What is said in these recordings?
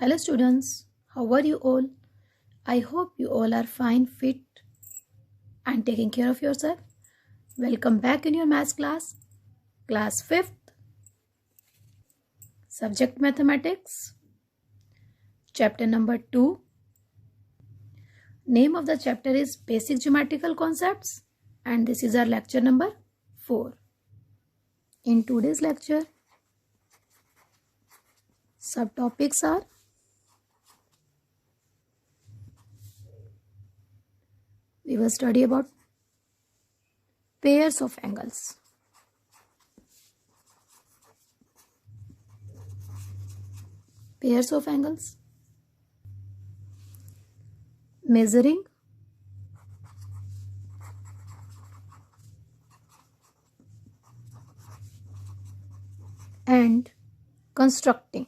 Hello students, how are you all? I hope you all are fine, fit and taking care of yourself. Welcome back in your maths class, class 5th, subject mathematics, chapter number 2. Name of the chapter is Basic Geometrical Concepts and this is our lecture number 4. In today's lecture, subtopics are we will study about pairs of angles. Pairs of angles. Measuring. And constructing.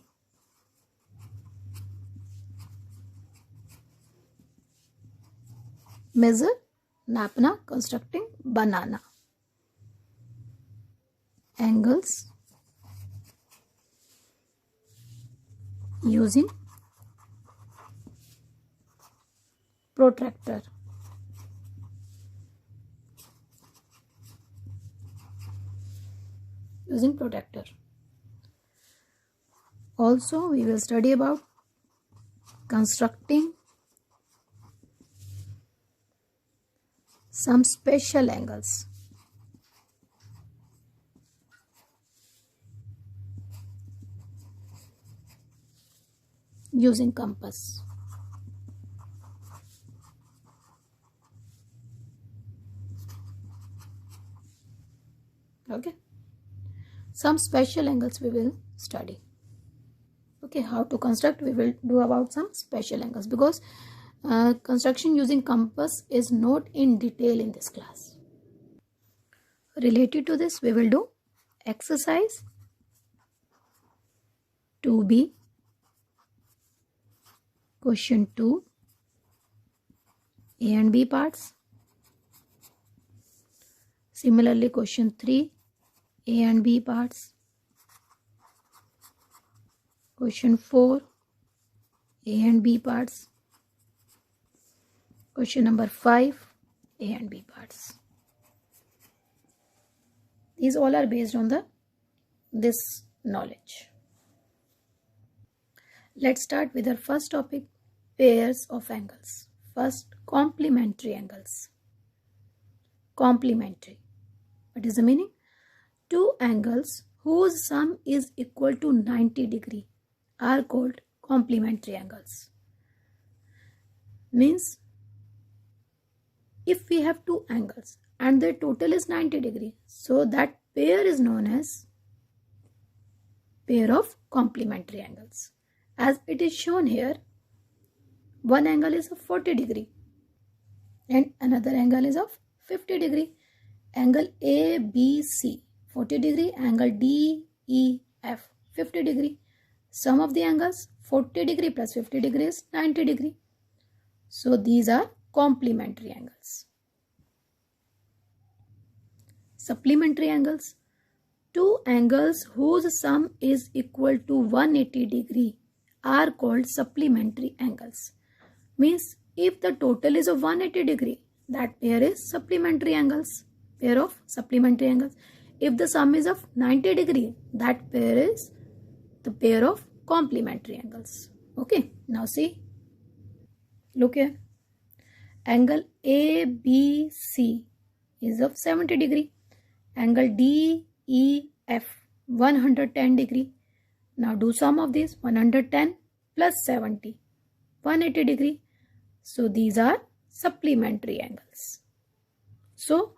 Measure, napna, constructing, banana. Angles using protractor. Using protractor. Also, we will study about constructing some special angles. Using compass. Okay. Some special angles we will study. Okay, how to construct we will do about some special angles because construction using compass is not in detail in this class. Related to this we will do exercise 2b, question 2, A and B parts. Similarly, question 3, A and B parts. Question 4, A and B parts. Question number 5, A and B parts. These all are based on this knowledge. Let's start with our first topic, pairs of angles. First, complementary angles. Complementary. What is the meaning? Two angles whose sum is equal to 90 degree are called complementary angles. Means if we have two angles and their total is 90 degree, so that pair is known as pair of complementary angles. As it is shown here, one angle is of 40 degree and another angle is of 50 degree. Angle ABC 40 degree, angle DEF 50 degree. Sum of the angles 40 degree plus 50 degree is 90 degree. So these are complementary angles. Supplementary angles. Two angles whose sum is equal to 180 degree are called supplementary angles. Means if the total is of 180 degree, that pair is supplementary angles. Pair of supplementary angles. If the sum is of 90 degree, that pair is the pair of complementary angles. Okay, now see. Look here. Angle ABC is of 70 degree. Angle DEF 110 degree. Now do sum of these. 110 plus 70, 180 degree. So these are supplementary angles. So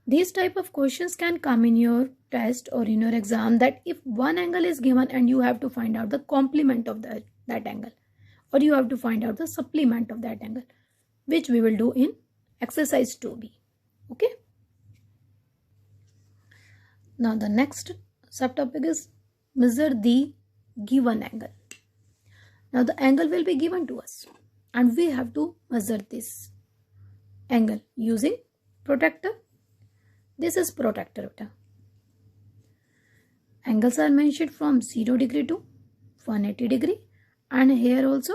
these type of questions can come in your test or in your exam, that if one angle is given and you have to find out the complement of that angle, or you have to find out the supplement of that angle, which we will do in exercise 2b. Okay. Now the next subtopic is measure the given angle. Now the angle will be given to us and we have to measure this angle using protractor. This is protractor. Angles are mentioned from 0 degree to 180 degree and here also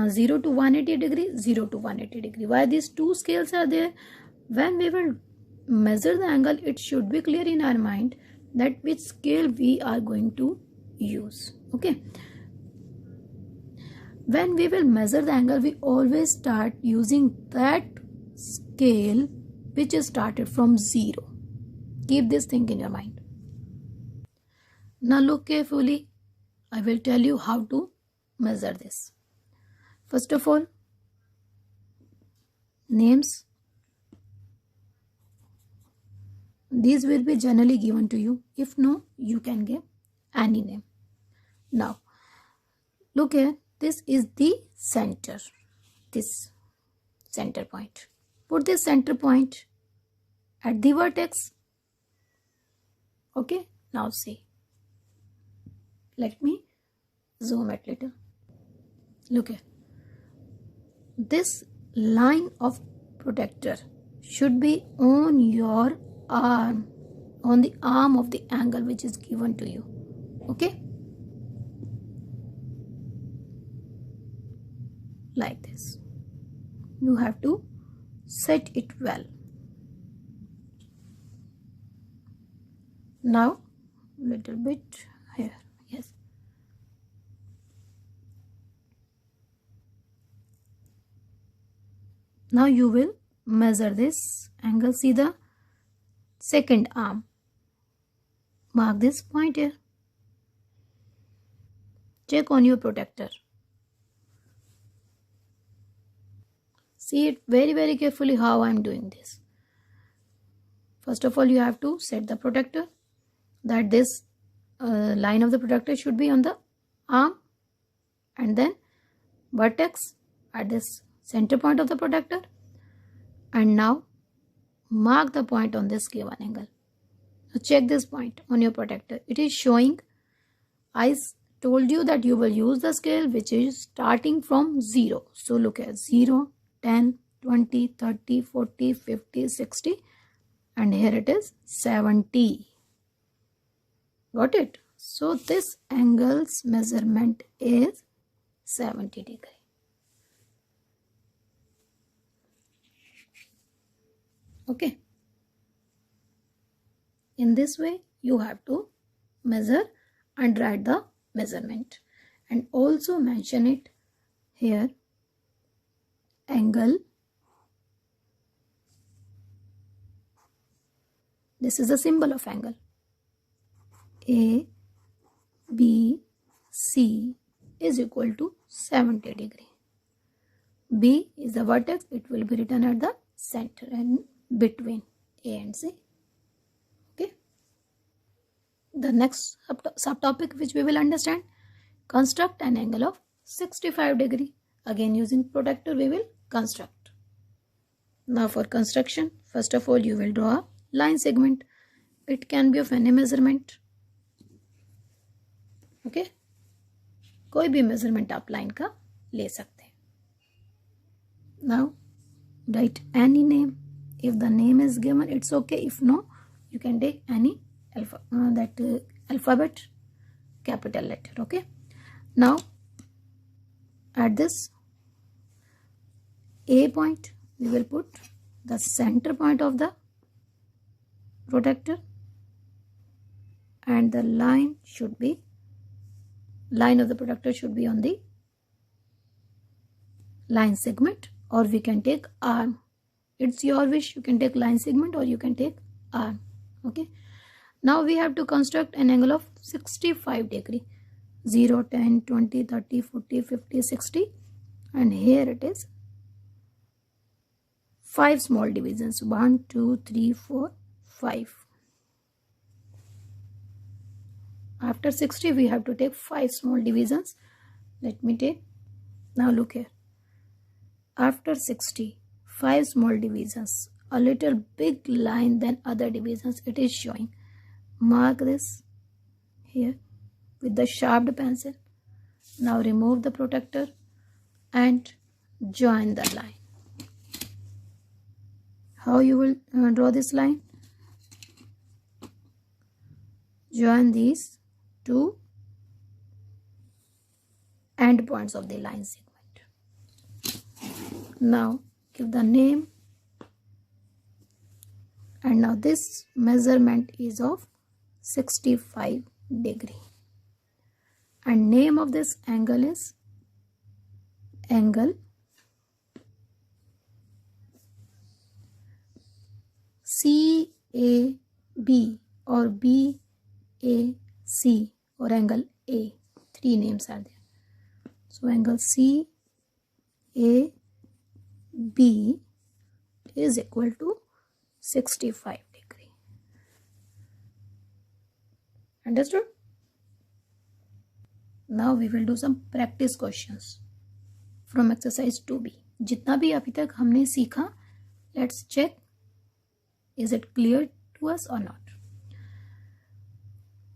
0 to 180 degree, 0 to 180 degree. Why these two scales are there? When we will measure the angle, it should be clear in our mind that which scale we are going to use. Okay, when we will measure the angle, we always start using that scale which is started from 0. Keep this thing in your mind. Now look carefully. I will tell you how to measure this. First of all, names. These will be generally given to you. If no, you can give any name. Now, look here. This is the center. This center point. Put this center point at the vertex. Okay. Now see. Let me zoom it little. Look here. This line of protector should be on your arm, on the arm of the angle which is given to you. Okay, like this. You have to set it well. Now little bit here. Yes, now you will measure this angle. See the second arm. Mark this point here. Check on your protector. See it very carefully how I am doing this. First of all, you have to set the protector, that this line of the protector should be on the arm, and then vertex at this center point of the protector, and now mark the point on this given angle. Now check this point on your protector. It is showing. I told you that you will use the scale which is starting from 0. So look at 0, 10, 20, 30, 40, 50, 60, and here it is 70. Got it? So this angle's measurement is 70 degree. Okay. In this way, you have to measure and write the measurement, and also mention it here. Angle. This is a symbol of angle. A, B, C is equal to 70 degree. B is the vertex. It will be written at the center and between A and C. Okay. The next subtopic which we will understand, construct an angle of 65 degree. Again, using protector we will construct. Now for construction, first of all you will draw a line segment. It can be of any measurement. Okay, कोई भी measurement आप line का ले सकते हैं. Now write any name. If the name is given, it's okay. If no, you can take any alphabet, capital letter. Okay. Now at this A point, we will put the center point of the protector, and the line of the protector should be on the line segment, or we can take arm. It's your wish. You can take line segment or you can take arm. Okay. Now we have to construct an angle of 65 degree. 0, 10, 20, 30, 40, 50, 60, and here it is 5 small divisions. 1, 2, 3, 4, 5. After 60 we have to take 5 small divisions. Let me take. Now look here. After 60, 5 small divisions, a little big line than other divisions it is showing. Mark this here with the sharpened pencil. Now remove the protector and join the line. How you will draw this line? Join these two end points of the line segment. Now give the name, and now this measurement is of 65 degree, and name of this angle is angle CAB or BAC or angle A. Three names are there. So angle CAB is equal to 65 degree. Understood? Now we will do some practice questions from exercise 2B. जितना भी अभी तक हमने सीखा, let's check is it clear to us or not.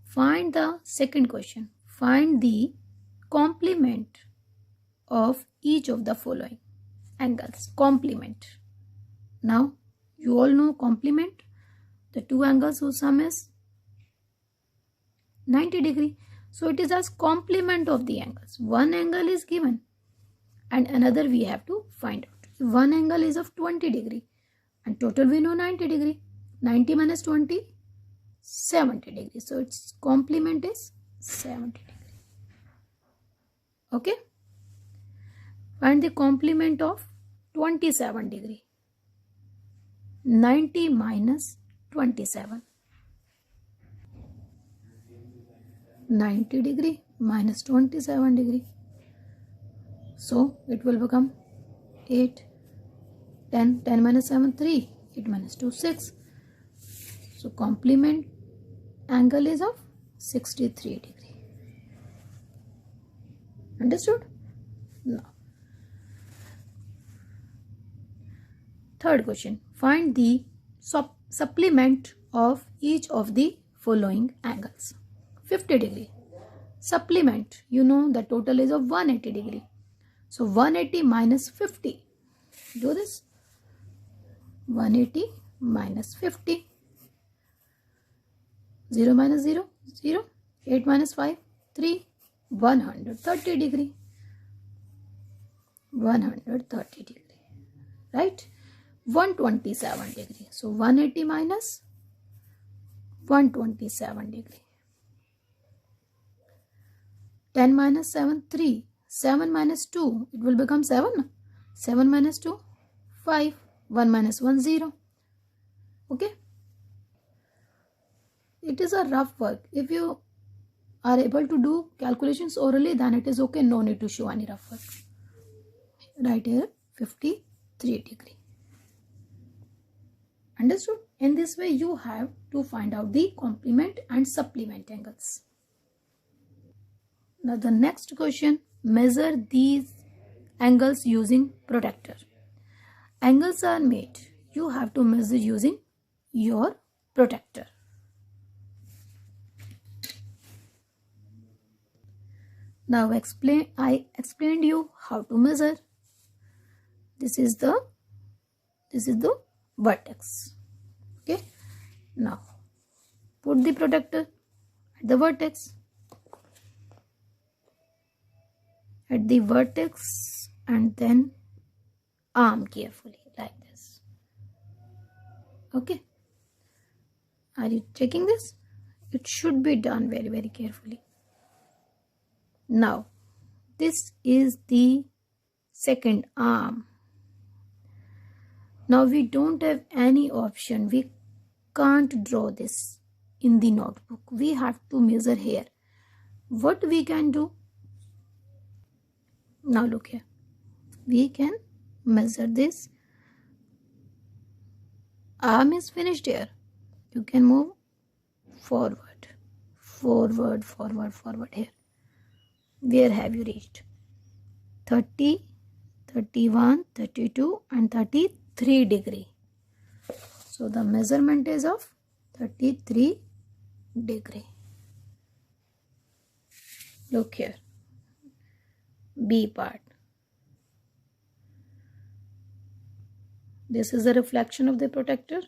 Find the second question. Find the complement of each of the following angles. Complement. Now you all know complement, the two angles whose sum is 90 degree. So it is as complement of the angles. One angle is given and another we have to find out. One angle is of 20 degree and total we know 90 degree. 90 minus 20, 70 degree. So its complement is 70 degree. Okay. Find the complement of 27 degree. 90 minus 27. 90 degree minus 27 degree. So it will become 8. 10. 10 minus 7, 3. 8 minus 2, 6. So complement angle is of 63 degree. Understood? Now, third question. Find the supplement of each of the following angles. 50 degree. Supplement. You know the total is of 180 degree. So 180 minus 50. Do this. 180 minus 50. 0 minus 0, 0. 8 minus 5, 3. 130 degree. 130 degree. Right? 127 degree. So 180 minus 127 degree. 10 minus 7, 3. 7 minus 2, it will become 7. 7 minus 2, 5. 1 minus 1, 0. Okay. It is a rough work. If you are able to do calculations orally, then it is okay. No need to show any rough work. Right here, 53 degree. Understood? In this way, you have to find out the complement and supplement angles. Now the next question, measure these angles using protractor. Angles are made. You have to measure using your protractor. Now I explained you how to measure. This is the vertex. Okay. Now put the protractor at the vertex. At the vertex and then arm carefully like this. Okay. Are you checking this? It should be done very, very carefully. Now, this is the second arm. Now we don't have any option. We can't draw this in the notebook. We have to measure here. What we can do? Now look here. We can measure this. Arm is finished here. You can move forward, forward, forward, forward here. Where have you reached? 30, 31, 32 and 33 degree. So the measurement is of 33 degree. Look here. B part. This is a reflection of the protractor.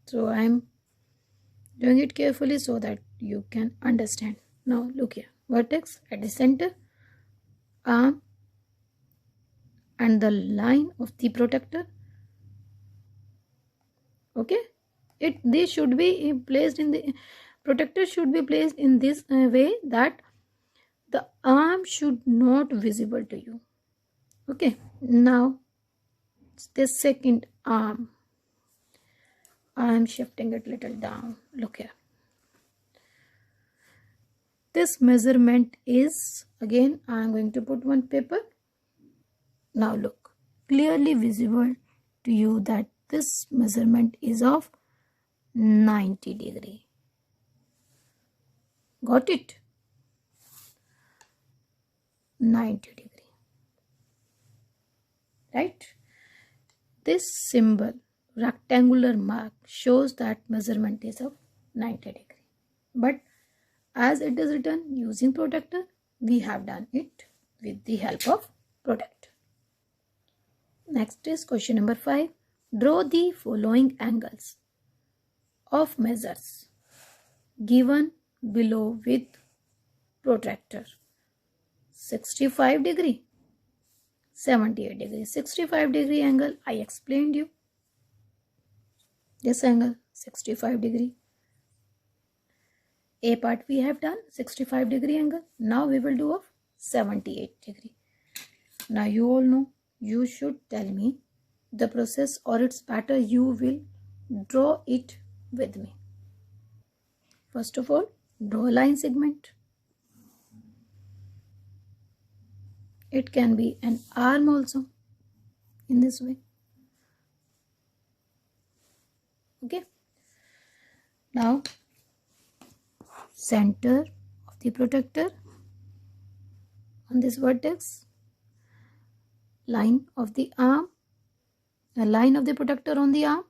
So I am doing it carefully so that you can understand. Now look here, vertex at the center, arm and the line of the protector. Okay, they should be placed in the protector should be placed in this way that the arm should not visible to you. Okay, now the second arm, I am shifting it little down. Look here, this measurement is, again I am going to put one paper. Now look, clearly visible to you that this measurement is of 90 degree. Got it? 90 degree. Right? This symbol, rectangular mark, shows that measurement is of 90 degree. But as it is written using protector, we have done it with the help of protector. Next is question number 5. Draw the following angles of measures given below with protractor. 65 degree, 78 degree. 65 degree angle I explained you. This angle 65 degree. A part we have done 65 degree angle. Now we will do of 78 degree. Now you all know, you should tell me the process, or it's better you will draw it with me. First of all, draw a line segment. It can be an arm also in this way. Okay. Now center of the protector on this vertex, line of the arm, the line of the protector on the arm,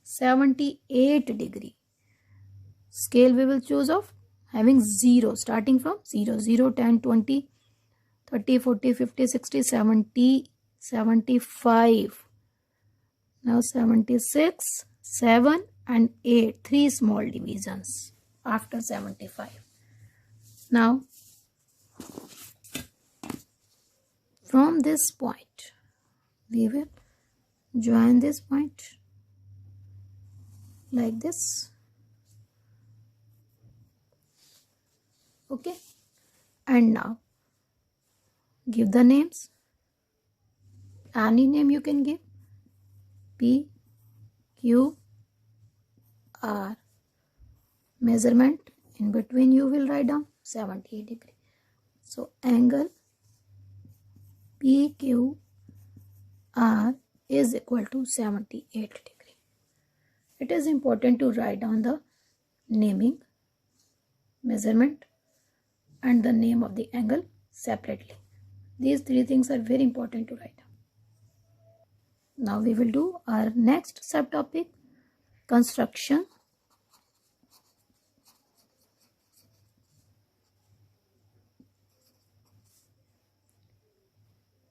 78 degree. Scale we will choose of having 0, starting from 0, 0, 10, 20, 30, 40, 50, 60, 70, 75. Now 76, 7 and 8, 3 small divisions after 75. Now from this point we will join this point like this. Okay, and now give the names. Any name you can give. P, Q, R. Measurement in between you will write down 78 degree. So angle PQR is equal to 78 degree. It is important to write down the naming, measurement and the name of the angle separately. These 3 things are very important to write down. Now we will do our next subtopic, construction.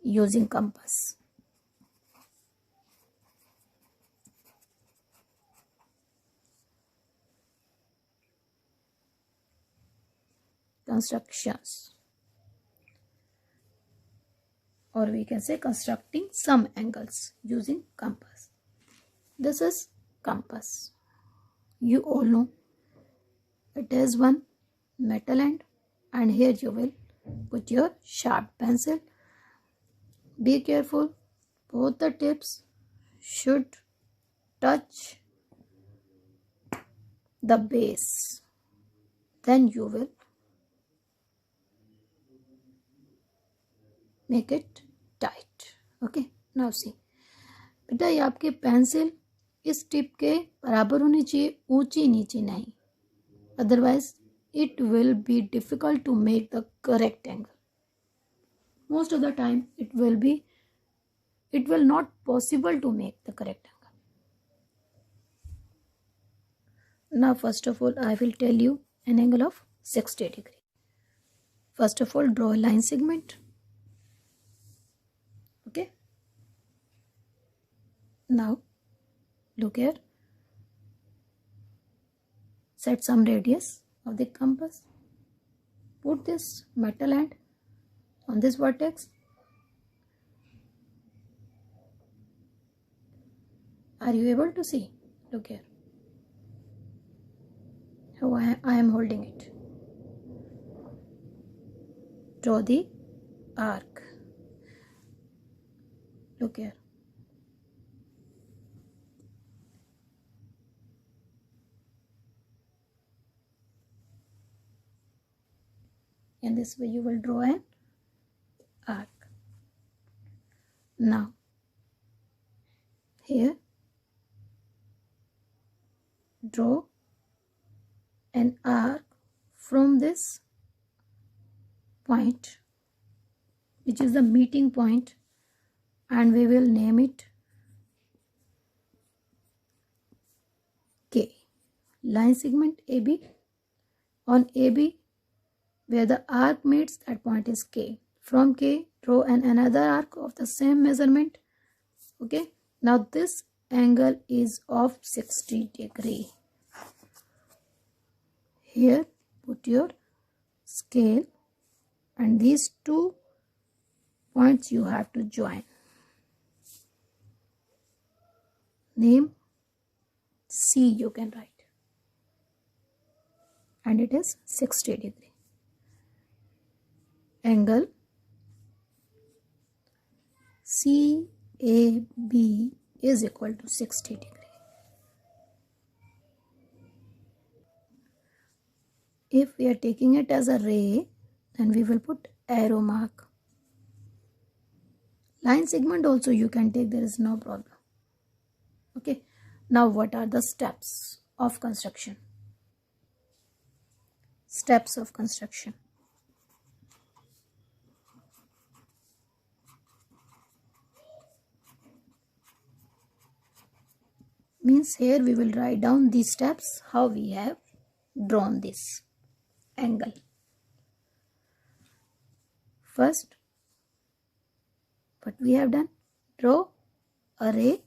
Using compass. Constructions, or we can say constructing some angles using compass. This is compass. You all know it is one metal end, and here you will put your sharp pencil. Be careful, both the tips should touch the base. Then you will make it tight. Okay, now see. बेटा ये आपके pencil इस tip के बराबर होनी चाहिए, ऊंची नीचे नहीं. Otherwise it will be difficult to make the correct angle. Most of the time it will not possible to make the correct angle. Now first of all I will tell you an angle of 60 degree. First of all, draw a line segment. Okay. Now look here. Set some radius of the compass. put this metal end on this vertex. Are you able to see? Look here. How I am holding it. Draw the arc. Look here. In this way you will draw an arc. Now here draw an arc from this point, which is the meeting point, and we will name it K. Line segment AB. On AB, where the arc meets, that point is K. From K, draw another arc of the same measurement. Okay. Now this angle is of 60 degree. Here put your scale, and these two points you have to join. Name C you can write, and it is 60 degree. Angle CAB is equal to 60 degree. If we are taking it as a ray, then we will put arrow mark. Line segment also you can take, there is no problem. Okay. Now what are the steps of construction? Steps of construction. Means here we will write down these steps, how we have drawn this angle. First, what we have done? Draw a ray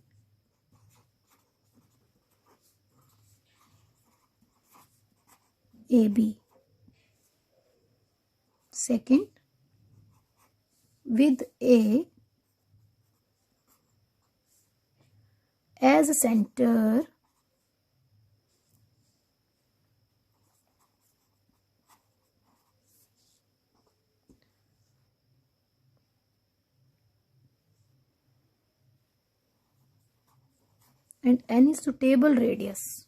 AB. Second, with A as a center, and any suitable radius.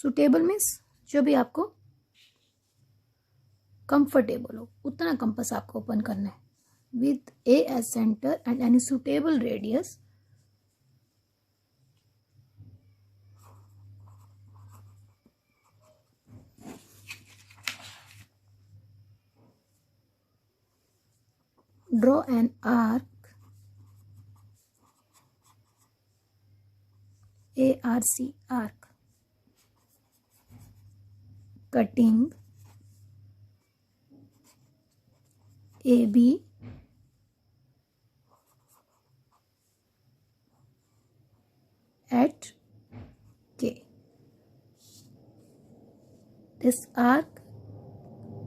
Suitable means जो भी आपको comfortable हो उतना compass आपको open करना है. With A as centre and any suitable radius. Draw an arc, arc, cutting AB at K. This arc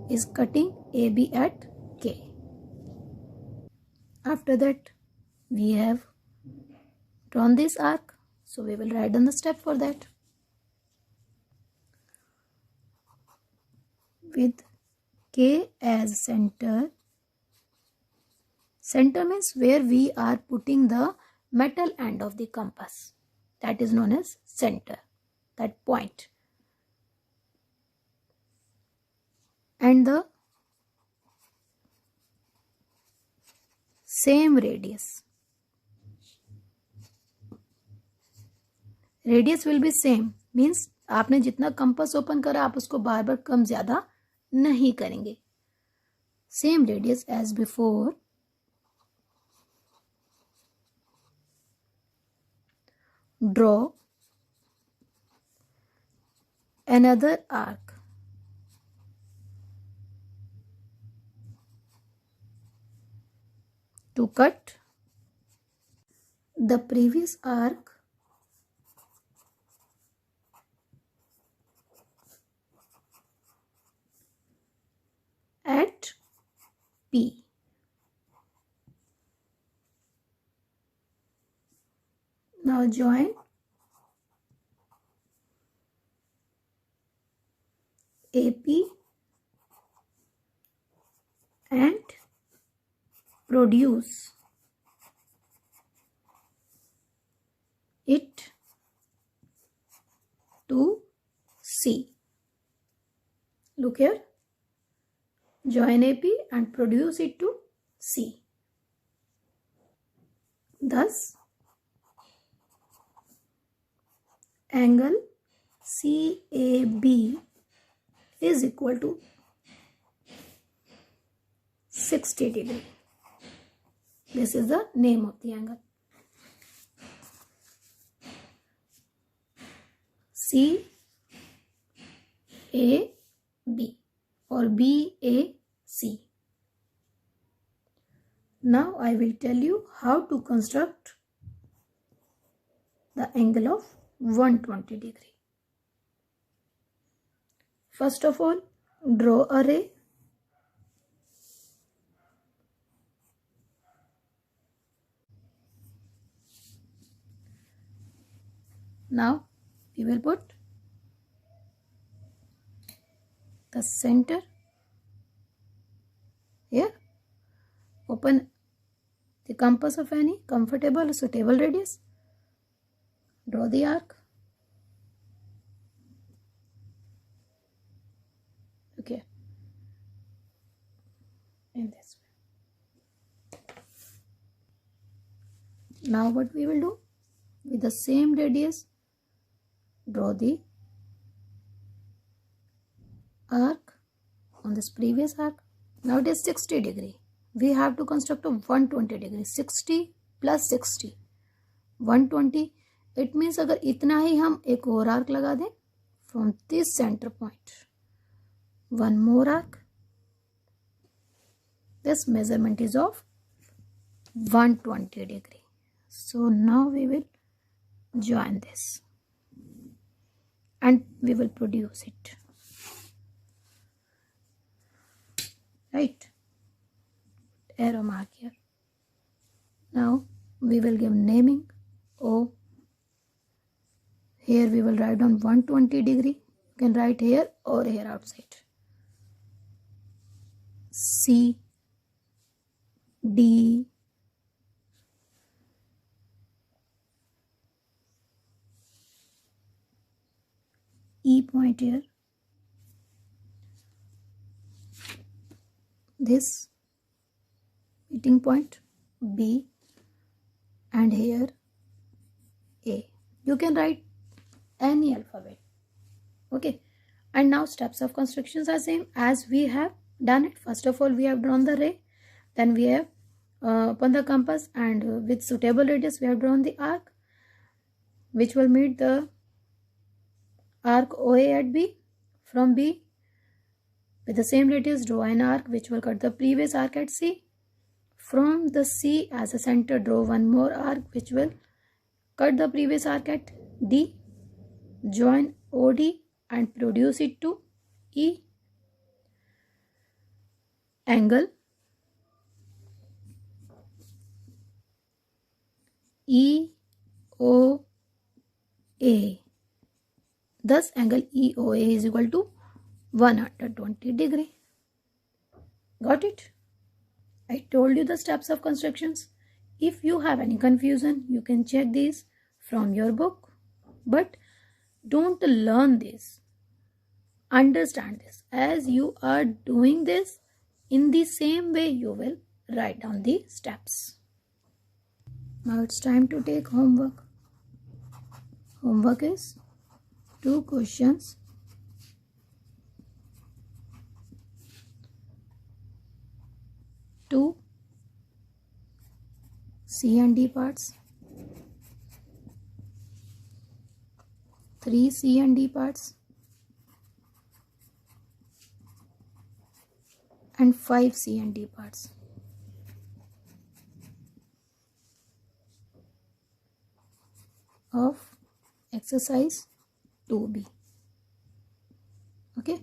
is cutting AB at K. After that, we have drawn this arc, so we will write down the step for that. With K as center. Center means where we are putting the metal end of the compass. That is known as center, that point. And the same radius. Radius will be same. Means आपने जितना compass open करा आप उसको बार बार कम ज़्यादा नहीं करेंगे. Same radius as before. Draw another arc. To cut the previous arc Now join AP and produce it to C. Look here. Join AP and produce it to C. Thus, angle CAB is equal to 60 degree. This is the name of the angle. CAB or BAC. Now I will tell you how to construct the angle of 120 degree. First of all, draw a ray. Now we will put the center here. Open the compass of any comfortable or suitable radius. Draw the arc. Okay. In this way. Now what we will do? With the same radius, draw the arc on this previous arc. Now it is 60 degree. We have to construct a 120 degree. 60 plus 60 120. It means अगर इतना ही हम एक और arc लगा दें from this center point, one more arc. This measurement is of 120 degree. So now we will join this and we will produce it. Right? Arrow mark here. Now we will give naming O. Here we will write on 120 degree. You can write here or here outside. C, D, E point here. This meeting point B and here A. You can write any alphabet. Okay. And now steps of constructions are same as we have done it. First of all, we have drawn the ray. Then we have upon the compass and with suitable radius we have drawn the arc which will meet the arc OA at B. From B, with the same radius, draw an arc which will cut the previous arc at C. From the C as a center, draw one more arc which will cut the previous arc at D. Join OD and produce it to E. Angle EOA. Thus, angle EOA is equal to 120 degree. Got it? I told you the steps of constructions. If you have any confusion, you can check these from your book. But don't learn this. Understand this. As you are doing this, in the same way you will write down the steps. Now it's time to take homework. Homework is 2 questions. Two C and D parts, 3 C and D parts, and 5 C and D parts. Of exercise 2B. Okay,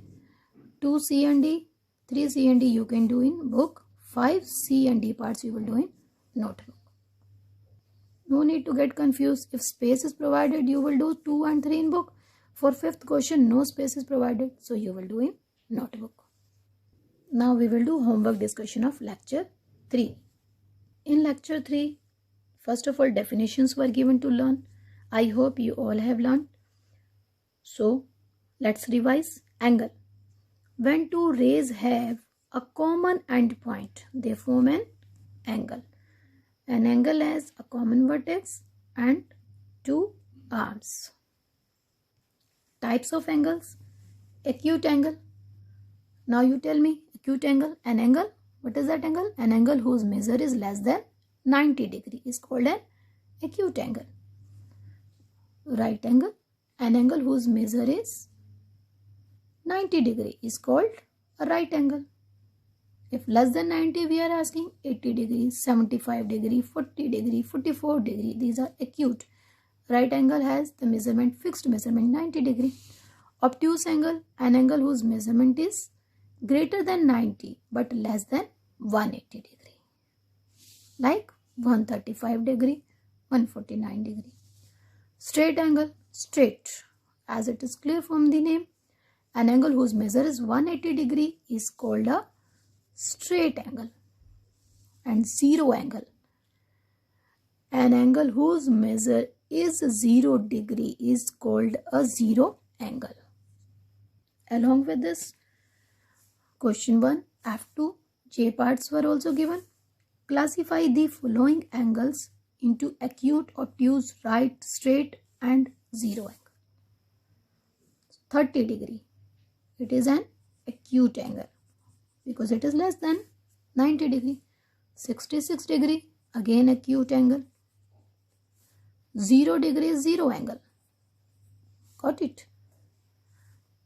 2 C and D, 3 C and D you can do in book, 5 C and D parts you will do in notebook. No need to get confused. If space is provided, you will do 2 and 3 in book. For fifth question, no space is provided, so you will do in notebook. Now we will do homework discussion of lecture 3. In lecture 3, first of all, definitions were given to learn. I hope you all have learned. So let's revise. Angle. When two rays have a common endpoint, they form an angle. An angle has a common vertex and two arms. Types of angles. Acute angle. Now you tell me, acute angle, an angle. What is that angle? An angle whose measure is less than 90 degree is called an acute angle. Right angle. An angle whose measure is 90 degree is called a right angle. If less than 90, we are asking 80 degrees, 75 degree, 40 degree, 44 degree. These are acute. Right angle has the measurement, fixed measurement 90 degree. Obtuse angle, an angle whose measurement is greater than 90 but less than 180 degree. Like 135 degree, 149 degree. Straight angle, straight. As it is clear from the name, an angle whose measure is 180 degree is called a straight angle. And zero angle. An angle whose measure is 0 degree is called a zero angle. Along with this, question 1, F2, J parts were also given. Classify the following angles into acute, obtuse, right, straight and zero angle. 30 degree. It is an acute angle because it is less than 90 degree. 66 degree, again acute angle. 0 degree is zero angle. Got it?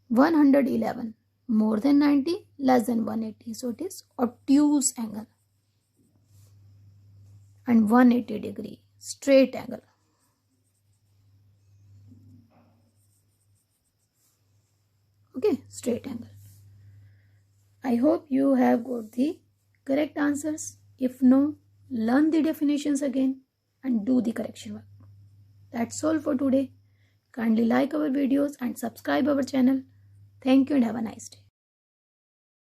111, more than 90, less than 180. So it is obtuse angle. And 180 degree, straight angle. Okay, straight angle. I hope you have got the correct answers. If no, learn the definitions again and do the correction work. That's all for today. Kindly like our videos and subscribe our channel. Thank you and have a nice day.